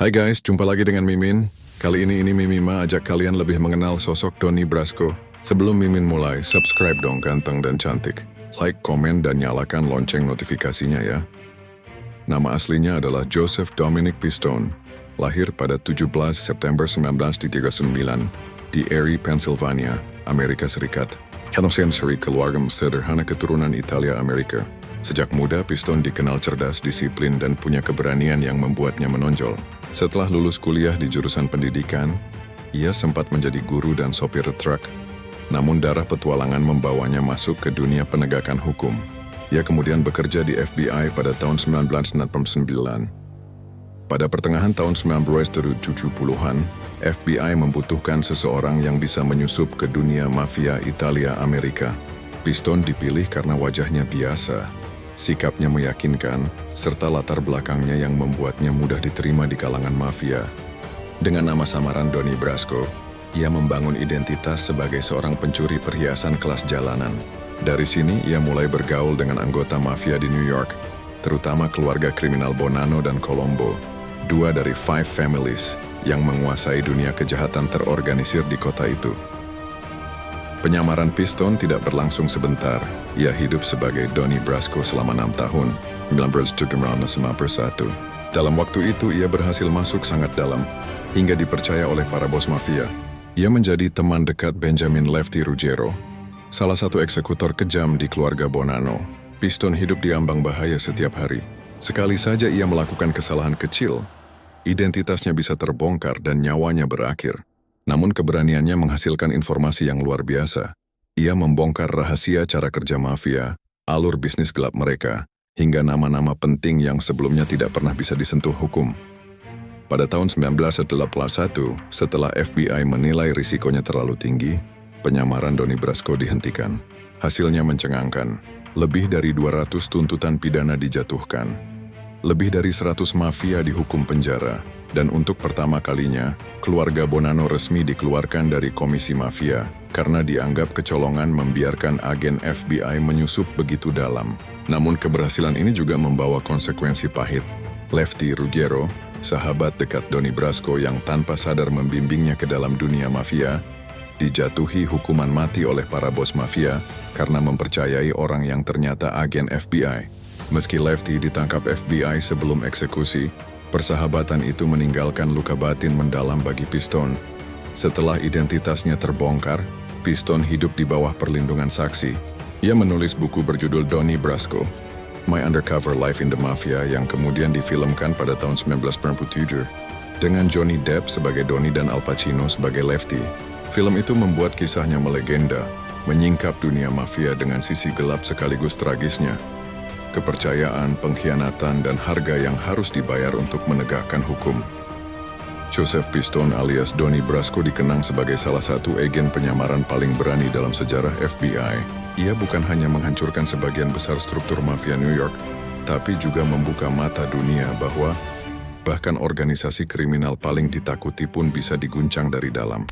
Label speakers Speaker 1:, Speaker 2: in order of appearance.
Speaker 1: Hai guys, jumpa lagi dengan Mimin. Kali ini Mimima ajak kalian lebih mengenal sosok Donnie Brasco. Sebelum Mimin mulai, subscribe dong ganteng dan cantik. Like, komen, dan nyalakan lonceng notifikasinya ya. Nama aslinya adalah Joseph Dominic Pistone. Lahir pada 17 September 1939 di Erie, Pennsylvania, Amerika Serikat. Seri keluarga sederhana keturunan Italia Amerika. Sejak muda, Pistone dikenal cerdas, disiplin, dan punya keberanian yang membuatnya menonjol. Setelah lulus kuliah di jurusan pendidikan, ia sempat menjadi guru dan sopir truk. Namun darah petualangan membawanya masuk ke dunia penegakan hukum. Ia kemudian bekerja di FBI pada tahun 1999. Pada pertengahan tahun 1970-an, FBI membutuhkan seseorang yang bisa menyusup ke dunia mafia Italia Amerika. Pistone dipilih karena wajahnya biasa, sikapnya meyakinkan, serta latar belakangnya yang membuatnya mudah diterima di kalangan mafia. Dengan nama samaran Donnie Brasco, ia membangun identitas sebagai seorang pencuri perhiasan kelas jalanan. Dari sini, ia mulai bergaul dengan anggota mafia di New York, terutama keluarga kriminal Bonanno dan Colombo, dua dari Five Families yang menguasai dunia kejahatan terorganisir di kota itu. Penyamaran Pistone tidak berlangsung sebentar. Ia hidup sebagai Donnie Brasco selama 6 tahun, 1991. Dalam waktu itu, ia berhasil masuk sangat dalam, hingga dipercaya oleh para bos mafia. Ia menjadi teman dekat Benjamin Lefty Ruggiero, salah satu eksekutor kejam di keluarga Bonanno. Pistone hidup di ambang bahaya setiap hari. Sekali saja ia melakukan kesalahan kecil, identitasnya bisa terbongkar dan nyawanya berakhir. Namun keberaniannya menghasilkan informasi yang luar biasa. Ia membongkar rahasia cara kerja mafia, alur bisnis gelap mereka, hingga nama-nama penting yang sebelumnya tidak pernah bisa disentuh hukum. Pada tahun 1981, setelah FBI menilai risikonya terlalu tinggi, penyamaran Donnie Brasco dihentikan. Hasilnya mencengangkan. Lebih dari 200 tuntutan pidana dijatuhkan. Lebih dari 100 mafia dihukum penjara. Dan untuk pertama kalinya, keluarga Bonanno resmi dikeluarkan dari komisi mafia karena dianggap kecolongan membiarkan agen FBI menyusup begitu dalam. Namun keberhasilan ini juga membawa konsekuensi pahit. Lefty Ruggiero, sahabat dekat Donnie Brasco yang tanpa sadar membimbingnya ke dalam dunia mafia, dijatuhi hukuman mati oleh para bos mafia karena mempercayai orang yang ternyata agen FBI. Meski Lefty ditangkap FBI sebelum eksekusi, persahabatan itu meninggalkan luka batin mendalam bagi Pistone. Setelah identitasnya terbongkar, Pistone hidup di bawah perlindungan saksi. Ia menulis buku berjudul Donnie Brasco, My Undercover Life in the Mafia yang kemudian difilmkan pada tahun 1997. Dengan Johnny Depp sebagai Donnie dan Al Pacino sebagai Lefty, film itu membuat kisahnya melegenda, menyingkap dunia mafia dengan sisi gelap sekaligus tragisnya. Kepercayaan, pengkhianatan, dan harga yang harus dibayar untuk menegakkan hukum. Joseph Pistone alias Donnie Brasco dikenang sebagai salah satu agen penyamaran paling berani dalam sejarah FBI. Ia bukan hanya menghancurkan sebagian besar struktur mafia New York, tapi juga membuka mata dunia bahwa bahkan organisasi kriminal paling ditakuti pun bisa diguncang dari dalam.